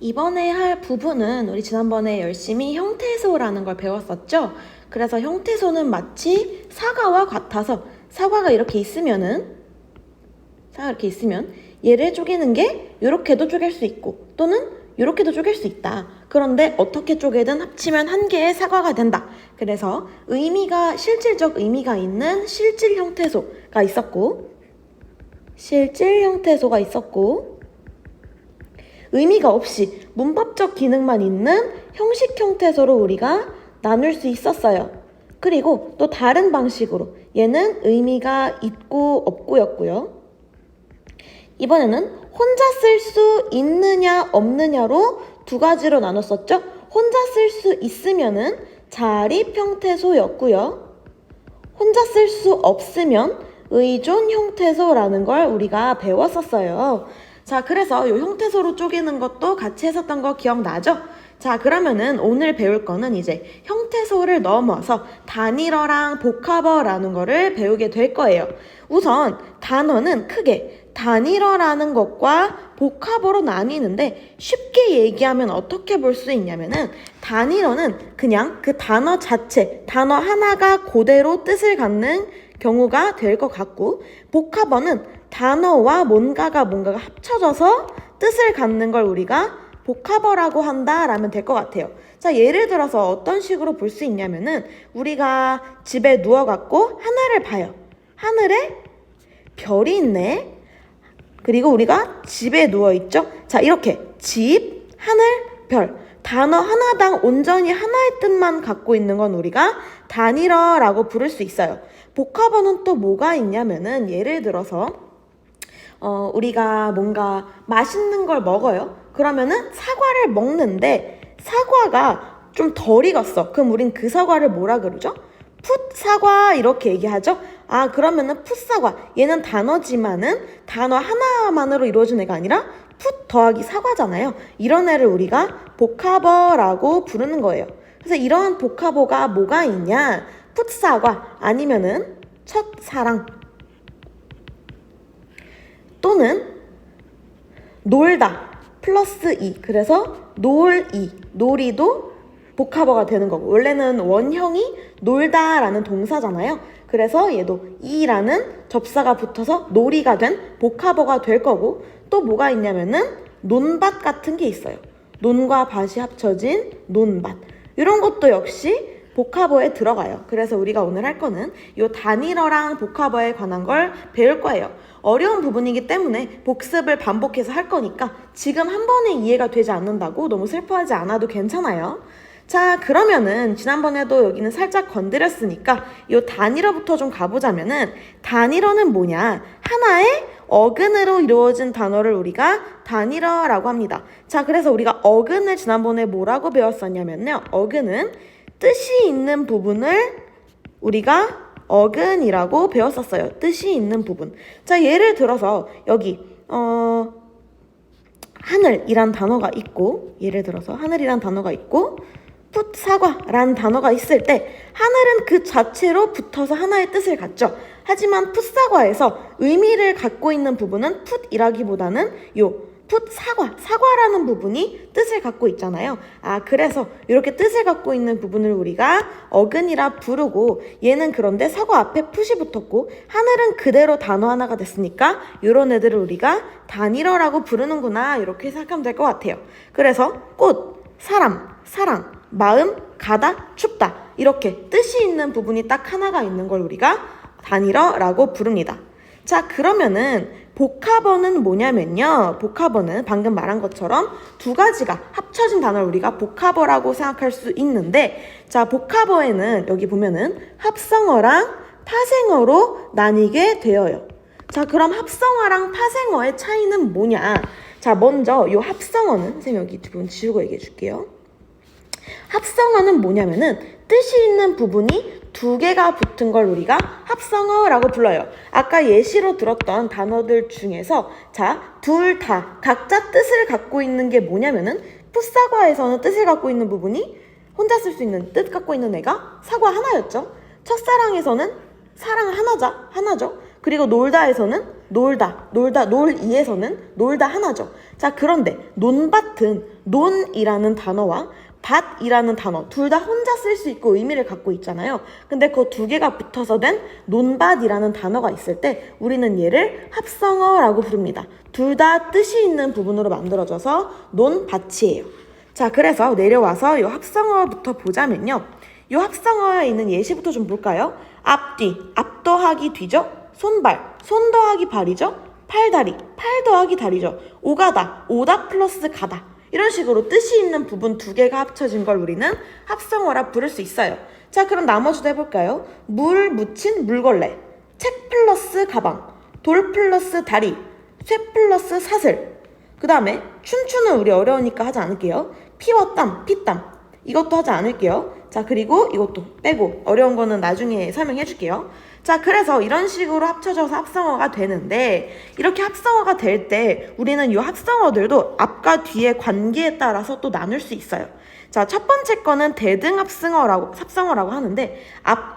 이번에 할 부분은 우리 지난번에 열심히 형태소라는 걸 배웠었죠? 그래서 형태소는 마치 사과와 같아서 사과가 이렇게 있으면 얘를 쪼개는 게 이렇게도 쪼갤 수 있고 또는 이렇게도 쪼갤 수 있다. 그런데 어떻게 쪼개든 합치면 한 개의 사과가 된다. 그래서 실질적 의미가 있는 실질 형태소가 있었고 의미가 없이 문법적 기능만 있는 형식 형태소로 우리가 나눌 수 있었어요. 그리고 또 다른 방식으로 얘는 의미가 있고 없고였고요. 이번에는 혼자 쓸 수 있느냐 없느냐로 두 가지로 나눴었죠. 혼자 쓸 수 있으면은 자립 형태소였고요. 혼자 쓸 수 없으면 의존 형태소라는 걸 우리가 배웠었어요. 자, 그래서 이 형태소로 쪼개는 것도 같이 했었던 거 기억나죠? 자, 그러면은 오늘 배울 거는 이제 형태소를 넘어서 단일어랑 복합어라는 거를 배우게 될 거예요. 우선 단어는 크게 단일어라는 것과 복합어로 나뉘는데 쉽게 얘기하면 어떻게 볼 수 있냐면은 단일어는 그냥 그 단어 자체, 단어 하나가 그대로 뜻을 갖는 경우가 될 것 같고 복합어는 단어와 뭔가가 합쳐져서 뜻을 갖는 걸 우리가 복합어라고 한다라면 될 것 같아요. 자, 예를 들어서 어떤 식으로 볼 수 있냐면은 우리가 집에 누워갖고 하늘을 봐요. 하늘에 별이 있네. 그리고 우리가 집에 누워있죠. 자, 이렇게 집, 하늘, 별 단어 하나당 온전히 하나의 뜻만 갖고 있는 건 우리가 단일어라고 부를 수 있어요. 복합어는 또 뭐가 있냐면은 예를 들어서 우리가 뭔가 맛있는 걸 먹어요. 그러면은 사과를 먹는데 사과가 좀 덜 익었어. 그럼 우린 그 사과를 뭐라 그러죠? 풋사과 이렇게 얘기하죠. 아, 그러면은 풋사과 얘는 단어지만은 단어 하나만으로 이루어진 애가 아니라 풋 더하기 사과잖아요. 이런 애를 우리가 복합어라고 부르는 거예요. 그래서 이러한 복합어가 뭐가 있냐? 풋사과 아니면은 첫사랑 또는 놀다 플러스 이 그래서 놀이도 복합어가 되는 거고 원래는 원형이 놀다라는 동사잖아요. 그래서 얘도 이라는 접사가 붙어서 놀이가 된 복합어가 될 거고 또 뭐가 있냐면은 논밭 같은 게 있어요. 논과 밭이 합쳐진 논밭 이런 것도 역시 복합어에 들어가요. 그래서 우리가 오늘 할 거는 이 단일어랑 복합어에 관한 걸 배울 거예요. 어려운 부분이기 때문에 복습을 반복해서 할 거니까 지금 한 번에 이해가 되지 않는다고 너무 슬퍼하지 않아도 괜찮아요. 자, 그러면은 지난번에도 여기는 살짝 건드렸으니까 이 단일어부터 좀 가보자면은 단일어는 뭐냐? 하나의 어근으로 이루어진 단어를 우리가 단일어라고 합니다. 자, 그래서 우리가 어근을 지난번에 뭐라고 배웠었냐면요. 어근은 뜻이 있는 부분을 우리가 어근이라고 배웠었어요. 뜻이 있는 부분. 자, 예를 들어서 여기 하늘이란 단어가 있고 예를 들어서 하늘이란 단어가 있고 풋사과라는 단어가 있을 때 하늘은 그 자체로 붙어서 하나의 뜻을 갖죠. 하지만 풋사과에서 의미를 갖고 있는 부분은 풋이라기보다는 사과라는 부분이 뜻을 갖고 있잖아요. 아, 그래서 이렇게 뜻을 갖고 있는 부분을 우리가 어근이라 부르고 얘는 그런데 사과 앞에 풋이 붙었고 하늘은 그대로 단어 하나가 됐으니까 이런 애들을 우리가 단일어라고 부르는구나 이렇게 생각하면 될 것 같아요. 그래서 꽃, 사람, 사랑, 마음, 가다, 춥다 이렇게 뜻이 있는 부분이 딱 하나가 있는 걸 우리가 단일어라고 부릅니다. 자, 그러면은 복합어는 뭐냐면요. 복합어는 방금 말한 것처럼 두 가지가 합쳐진 단어를 우리가 복합어라고 생각할 수 있는데 자, 복합어에는 여기 보면은 합성어랑 파생어로 나뉘게 되어요. 자, 그럼 합성어랑 파생어의 차이는 뭐냐? 자, 먼저 이 합성어는 선생님 여기 부분 지우고 얘기해 줄게요. 합성어는 뭐냐면은 뜻이 있는 부분이 두 개가 붙은 걸 우리가 합성어라고 불러요. 아까 예시로 들었던 단어들 중에서 자, 둘 다 각자 뜻을 갖고 있는 게 뭐냐면은 풋사과에서는 뜻을 갖고 있는 부분이 혼자 쓸 수 있는 뜻 갖고 있는 애가 사과 하나였죠. 첫사랑에서는 사랑 하나죠. 그리고 놀다에서는 놀다, 놀 2에서는 놀다 하나죠. 자, 그런데 논밭은 논이라는 단어와 밭이라는 단어 둘 다 혼자 쓸 수 있고 의미를 갖고 있잖아요. 근데 그 두 개가 붙어서 된 논밭이라는 단어가 있을 때 우리는 얘를 합성어라고 부릅니다. 둘 다 뜻이 있는 부분으로 만들어져서 논밭이에요. 자, 그래서 내려와서 이 합성어부터 보자면요. 이 합성어에 있는 예시부터 좀 볼까요? 앞뒤, 앞 더하기 뒤죠. 손발, 손 더하기 발이죠. 팔다리, 팔 더하기 다리죠. 오가다, 오다 플러스 가다. 이런 식으로 뜻이 있는 부분 두 개가 합쳐진 걸 우리는 합성어라 부를 수 있어요. 자, 그럼 나머지도 해볼까요? 물 묻힌 물걸레, 책 플러스 가방, 돌 플러스 다리, 쇠 플러스 사슬. 그 다음에 춤추는 우리 어려우니까 하지 않을게요. 피와 땀, 피땀. 이것도 하지 않을게요. 자, 그리고 이것도 빼고 어려운 거는 나중에 설명해 줄게요. 자, 그래서 이런 식으로 합쳐져서 합성어가 되는데 이렇게 합성어가 될 때 우리는 이 합성어들도 앞과 뒤의 관계에 따라서 또 나눌 수 있어요. 자, 첫 번째 거는 대등 합성어라고 하는데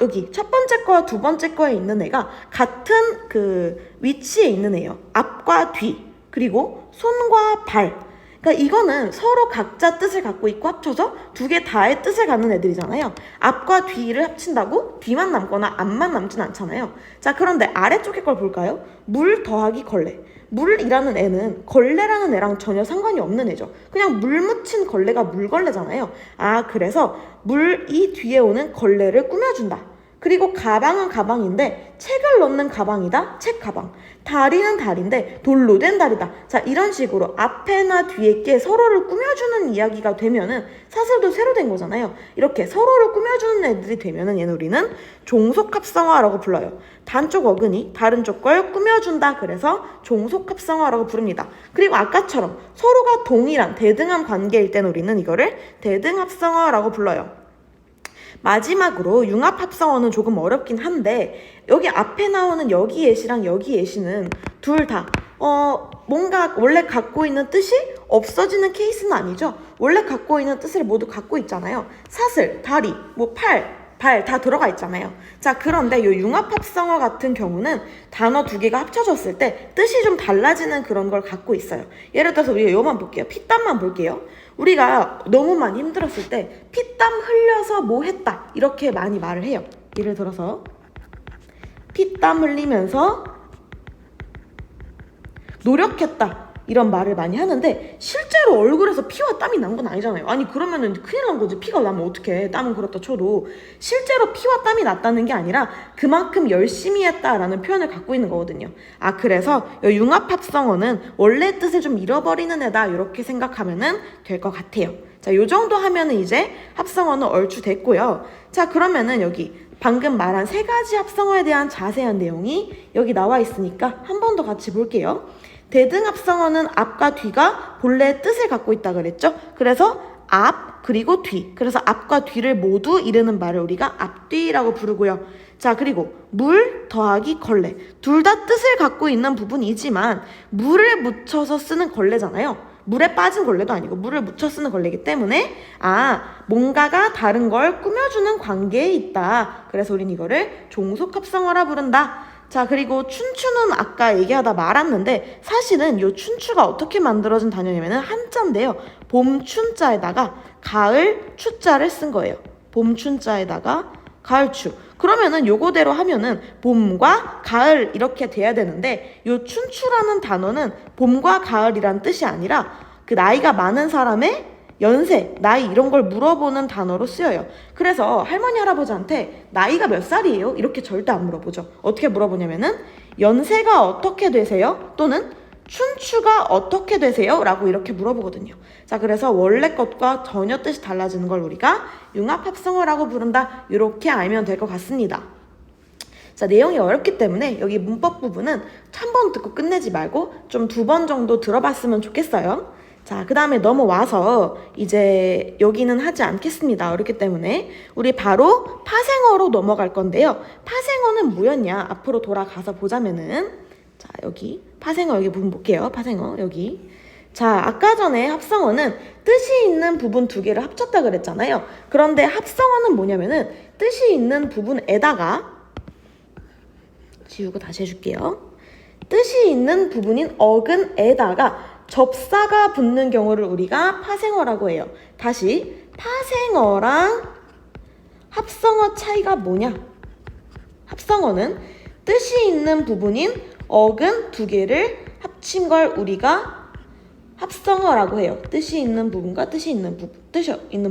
여기 첫 번째 거와 두 번째 거에 있는 애가 같은 그 위치에 있는 애예요. 앞과 뒤, 그리고 손과 발. 그러니까 이거는 서로 각자 뜻을 갖고 있고 합쳐서 두 개 다의 뜻을 갖는 애들이잖아요. 앞과 뒤를 합친다고 뒤만 남거나 앞만 남진 않잖아요. 자, 그런데 아래쪽에 걸 볼까요? 물 더하기 걸레. 물이라는 애는 걸레라는 애랑 전혀 상관이 없는 애죠. 그냥 물 묻힌 걸레가 물걸레잖아요. 아, 그래서 물이 뒤에 오는 걸레를 꾸며준다. 그리고 가방은 가방인데 책을 넣는 가방이다. 책 가방. 다리는 다리인데 돌로 된 다리다. 자, 이런 식으로 앞에나 뒤에 게 서로를 꾸며주는 이야기가 되면은 사슬도 새로 된 거잖아요. 이렇게 서로를 꾸며주는 애들이 되면은 얘는 우리는 종속합성어라고 불러요. 단쪽 어근이 다른 쪽 걸 꾸며준다. 그래서 종속합성어라고 부릅니다. 그리고 아까처럼 서로가 동일한 대등한 관계일 땐 우리는 이거를 대등합성어라고 불러요. 마지막으로 융합합성어는 조금 어렵긴 한데 여기 앞에 나오는 여기 예시랑 여기 예시는 둘 다 뭔가 원래 갖고 있는 뜻이 없어지는 케이스는 아니죠. 원래 갖고 있는 뜻을 모두 갖고 있잖아요. 사슬, 다리, 발 다 들어가 있잖아요. 자, 그런데 이 융합합성어 같은 경우는 단어 두 개가 합쳐졌을 때 뜻이 좀 달라지는 그런 걸 갖고 있어요. 예를 들어서 우리가 이거만 볼게요. 피땀만 볼게요. 우리가 너무 많이 힘들었을 때 피땀 흘려서 뭐 했다 이렇게 많이 말을 해요. 예를 들어서 피땀 흘리면서 노력했다 이런 말을 많이 하는데 실제로 얼굴에서 피와 땀이 난 건 아니잖아요. 아니, 그러면은 큰일 난 거지. 피가 나면 어떡해. 땀은 그렇다 쳐도 실제로 피와 땀이 났다는 게 아니라 그만큼 열심히 했다라는 표현을 갖고 있는 거거든요. 아, 그래서 융합합성어는 원래 뜻을 좀 잃어버리는 애다 이렇게 생각하면은 될 것 같아요. 자, 요 정도 하면은 이제 합성어는 얼추 됐고요. 자, 그러면은 여기 방금 말한 세 가지 합성어에 대한 자세한 내용이 여기 나와 있으니까 한 번 더 같이 볼게요. 대등합성어는 앞과 뒤가 본래의 뜻을 갖고 있다 그랬죠? 그래서 앞 그리고 뒤. 그래서 앞과 뒤를 모두 이르는 말을 우리가 앞뒤라고 부르고요. 자, 그리고 물 더하기 걸레. 둘 다 뜻을 갖고 있는 부분이지만 물을 묻혀서 쓰는 걸레잖아요. 물에 빠진 걸레도 아니고 물을 묻혀 쓰는 걸레이기 때문에 뭔가가 다른 걸 꾸며주는 관계에 있다. 그래서 우린 이거를 종속합성어라 부른다. 자, 그리고 춘추는 아까 얘기하다 말았는데 사실은 이 춘추가 어떻게 만들어진 단어냐면은 한자인데요. 봄 춘자에다가 가을 추자를 쓴 거예요. 봄 춘자에다가 가을 추. 그러면은 요거대로 하면은 봄과 가을 이렇게 돼야 되는데 요 춘추라는 단어는 봄과 가을이란 뜻이 아니라 그 나이가 많은 사람의 연세, 나이 이런 걸 물어보는 단어로 쓰여요. 그래서 할머니, 할아버지한테 나이가 몇 살이에요? 이렇게 절대 안 물어보죠. 어떻게 물어보냐면은 연세가 어떻게 되세요? 또는 춘추가 어떻게 되세요? 라고 이렇게 물어보거든요. 자, 그래서 원래 것과 전혀 뜻이 달라지는 걸 우리가 융합합성어라고 부른다. 이렇게 알면 될 것 같습니다. 자, 내용이 어렵기 때문에 여기 문법 부분은 한 번 듣고 끝내지 말고 좀 두 번 정도 들어봤으면 좋겠어요. 자, 그 다음에 넘어와서 이제 여기는 하지 않겠습니다. 어렵기 때문에 우리 바로 파생어로 넘어갈 건데요. 파생어는 뭐였냐? 앞으로 돌아가서 보자면은 자, 여기 파생어 여기 부분 볼게요. 파생어 여기. 자, 아까 전에 합성어는 뜻이 있는 부분 두 개를 합쳤다 그랬잖아요. 그런데 합성어는 뭐냐면은 뜻이 있는 부분에다가 지우고 다시 해줄게요. 뜻이 있는 부분인 어근에다가 접사가 붙는 경우를 우리가 파생어라고 해요. 다시 파생어랑 합성어 차이가 뭐냐? 합성어는 뜻이 있는 부분인 어근 두 개를 합친 걸 우리가 합성어라고 해요. 뜻이 있는 부분과 뜻이 있는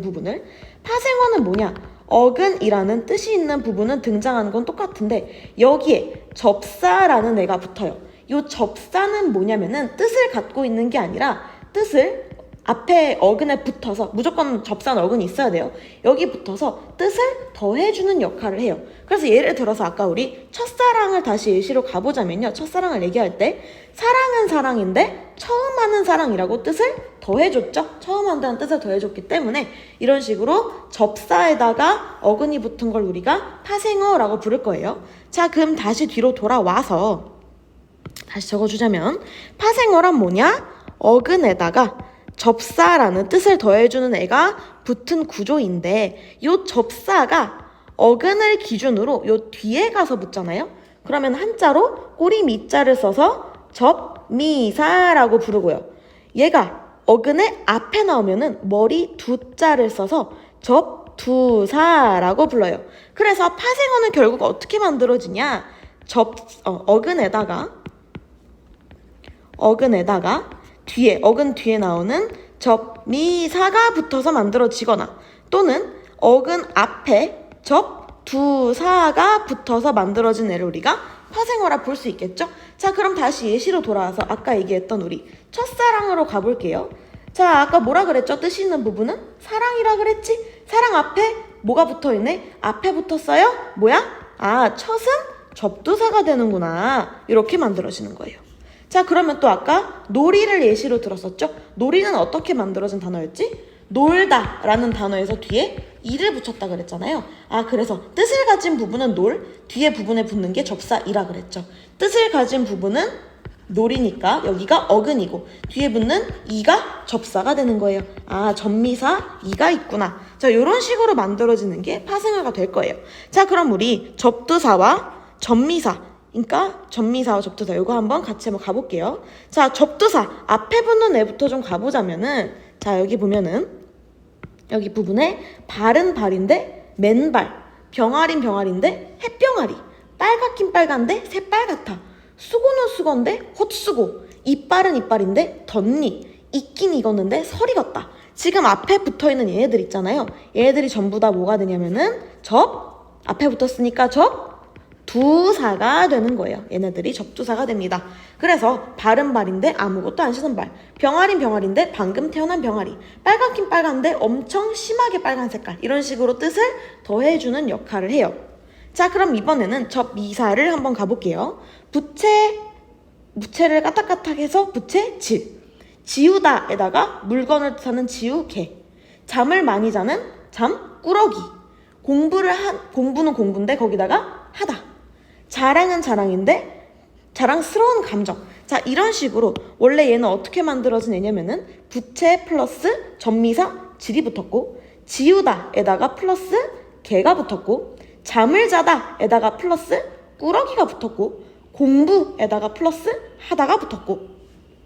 부분을. 파생어는 뭐냐? 어근이라는 뜻이 있는 부분은 등장하는 건 똑같은데 여기에 접사라는 애가 붙어요. 이 접사는 뭐냐면은 뜻을 갖고 있는 게 아니라 뜻을 앞에 어근에 붙어서 무조건 접사는 어근이 있어야 돼요. 여기 붙어서 뜻을 더해주는 역할을 해요. 그래서 예를 들어서 아까 우리 첫사랑을 다시 예시로 가보자면요. 첫사랑을 얘기할 때 사랑은 사랑인데 처음 하는 사랑이라고 뜻을 더해줬죠. 처음 한다는 뜻을 더해줬기 때문에 이런 식으로 접사에다가 어근이 붙은 걸 우리가 파생어라고 부를 거예요. 자, 그럼 다시 뒤로 돌아와서 다시 적어주자면 파생어란 뭐냐? 어근에다가 접사라는 뜻을 더해주는 애가 붙은 구조인데 요 접사가 어근을 기준으로 요 뒤에 가서 붙잖아요. 그러면 한자로 꼬리 미자를 써서 접미사라고 부르고요. 얘가 어근의 앞에 나오면은 머리 두자를 써서 접두사라고 불러요. 그래서 파생어는 결국 어떻게 만들어지냐? 어근에다가 뒤에 어근 뒤에 나오는 접미사가 붙어서 만들어지거나 또는 어근 앞에 접두사가 붙어서 만들어진 애를 우리가 파생어라 볼 수 있겠죠? 자, 그럼 다시 예시로 돌아와서 아까 얘기했던 우리 첫사랑으로 가볼게요. 자, 아까 뭐라 그랬죠? 뜻이 있는 부분은 사랑이라 그랬지? 사랑 앞에 뭐가 붙어있네? 앞에 붙었어요? 뭐야? 아, 첫은 접두사가 되는구나. 이렇게 만들어지는 거예요. 자, 그러면 또 아까 놀이를 예시로 들었었죠? 놀이는 어떻게 만들어진 단어였지? 놀다 라는 단어에서 뒤에 이를 붙였다 그랬잖아요. 아, 그래서 뜻을 가진 부분은 놀, 뒤에 부분에 붙는 게 접사이라 그랬죠. 뜻을 가진 부분은 놀이니까 여기가 어근이고 뒤에 붙는 이가 접사가 되는 거예요. 아, 접미사 이가 있구나. 자, 이런 식으로 만들어지는 게 파생어가 될 거예요. 자, 그럼 우리 접두사와 접미사, 그러니까 접미사와 접두사 이거 한번 같이 한번 가볼게요. 자, 접두사 앞에 붙는 애부터 좀 가보자면은 자, 여기 보면은 여기 부분에 발은 발인데 맨발, 병아리는 병아리인데 햇병아리, 빨갛긴 빨간데 새빨갛다, 수고는 수건데 헛수고, 이빨은 이빨인데 덧니, 익긴 익었는데 설이 걷다. 지금 앞에 붙어있는 얘네들 있잖아요. 얘네들이 전부 다 뭐가 되냐면은 앞에 붙었으니까 두사가 되는 거예요. 얘네들이 접두사가 됩니다. 그래서 발은 발인데 아무것도 안 씻은 발, 병아리는 병아리인데 방금 태어난 병아리, 빨갛긴 빨간데 엄청 심하게 빨간 색깔, 이런 식으로 뜻을 더해주는 역할을 해요. 자, 그럼 이번에는 접미사를 한번 가볼게요. 부채를 까딱까딱해서 부채질, 지우다에다가 물건을 뜻하는 지우개, 잠을 많이 자는 잠꾸러기, 공부는 공부인데 거기다가 하다, 자랑은 자랑인데 자랑스러운 감정. 자, 이런 식으로 원래 얘는 어떻게 만들어진 애냐면은 부채 플러스 접미사 질이 붙었고, 지우다에다가 플러스 개가 붙었고, 잠을 자다에다가 플러스 꾸러기가 붙었고, 공부에다가 플러스 하다가 붙었고,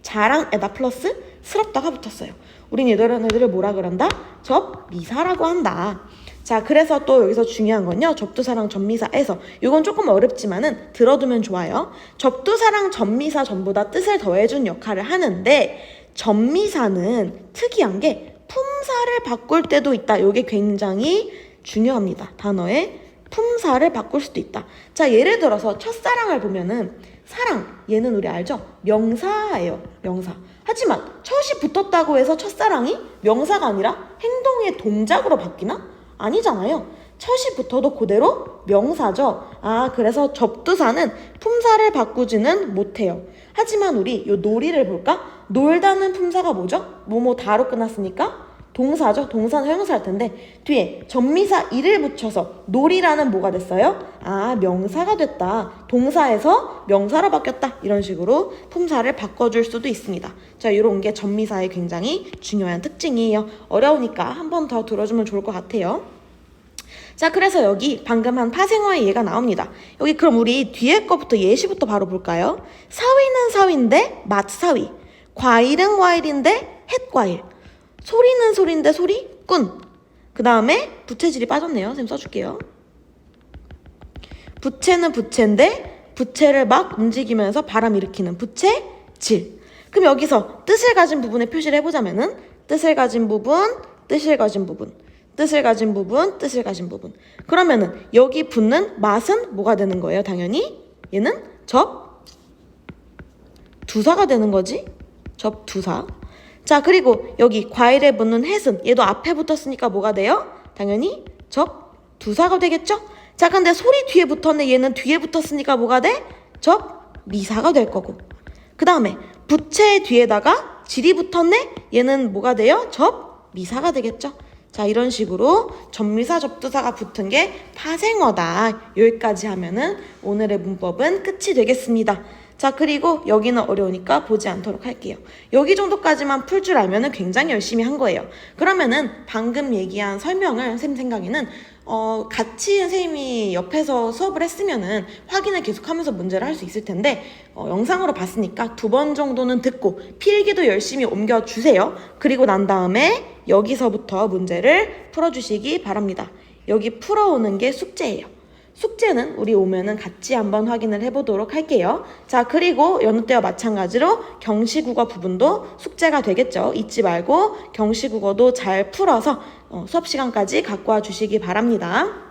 자랑에다 플러스 스럽다가 붙었어요. 우린 이런 애들을 뭐라 그런다? 접미사라고 한다. 자, 그래서 또 여기서 중요한 건요, 접두사랑 접미사에서 이건 조금 어렵지만은 들어두면 좋아요. 접두사랑 접미사 전부 다 뜻을 더해준 역할을 하는데 접미사는 특이한 게 품사를 바꿀 때도 있다. 이게 굉장히 중요합니다. 단어의 품사를 바꿀 수도 있다. 자, 예를 들어서 첫사랑을 보면은 사랑, 얘는 우리 알죠? 명사예요. 명사. 하지만 첫이 붙었다고 해서 첫사랑이 명사가 아니라 행동의 동작으로 바뀌나? 아니잖아요. 첫이 붙어도 그대로 명사죠. 아, 그래서 접두사는 품사를 바꾸지는 못해요. 하지만 우리 요 놀이를 볼까? 놀다는 품사가 뭐죠? 뭐뭐 다로 끝났으니까 동사죠. 동사는 형용사일 텐데 뒤에 접미사 이를 붙여서 놀이라는 뭐가 됐어요? 아, 명사가 됐다. 동사에서 명사로 바뀌었다. 이런 식으로 품사를 바꿔줄 수도 있습니다. 자, 이런 게 접미사의 굉장히 중요한 특징이에요. 어려우니까 한 번 더 들어주면 좋을 것 같아요. 자, 그래서 여기 방금 한 파생어의 예가 나옵니다. 여기 그럼 우리 뒤에 거부터 예시부터 바로 볼까요? 사위는 사위인데 맛사위. 과일은 과일인데 햇과일. 소리는 소리인데 소리꾼. 그 다음에 부채질이 빠졌네요. 선생님 써줄게요. 부채는 부채인데 부채를 막 움직이면서 바람 일으키는 부채질. 그럼 여기서 뜻을 가진 부분에 표시를 해보자면은 뜻을 가진 부분, 뜻을 가진 부분, 뜻을 가진 부분, 뜻을 가진 부분. 그러면은 여기 붙는 맛은 뭐가 되는 거예요? 당연히 얘는 접두사가 되는 거지. 접두사. 자, 그리고 여기 과일에 붙는 햇은 얘도 앞에 붙었으니까 뭐가 돼요? 당연히 접두사가 되겠죠? 자, 근데 소리 뒤에 붙었네. 얘는 뒤에 붙었으니까 뭐가 돼? 접미사가 될 거고. 그 다음에 부채 뒤에다가 질이 붙었네. 얘는 뭐가 돼요? 접미사가 되겠죠? 자, 이런 식으로 접미사, 접두사가 붙은 게 파생어다. 여기까지 하면은 오늘의 문법은 끝이 되겠습니다. 자, 그리고 여기는 어려우니까 보지 않도록 할게요. 여기 정도까지만 풀 줄 알면은 굉장히 열심히 한 거예요. 그러면은 방금 얘기한 설명을 선생님 생각에는 같이 선생님이 옆에서 수업을 했으면은 확인을 계속하면서 문제를 할 수 있을 텐데 영상으로 봤으니까 2번 정도는 듣고 필기도 열심히 옮겨주세요. 그리고 난 다음에 여기서부터 문제를 풀어주시기 바랍니다. 여기 풀어오는 게 숙제예요. 숙제는 우리 오면은 같이 한번 확인을 해보도록 할게요. 자, 그리고 여느 때와 마찬가지로 경시국어 부분도 숙제가 되겠죠. 잊지 말고 경시국어도 잘 풀어서 수업 시간까지 갖고 와 주시기 바랍니다.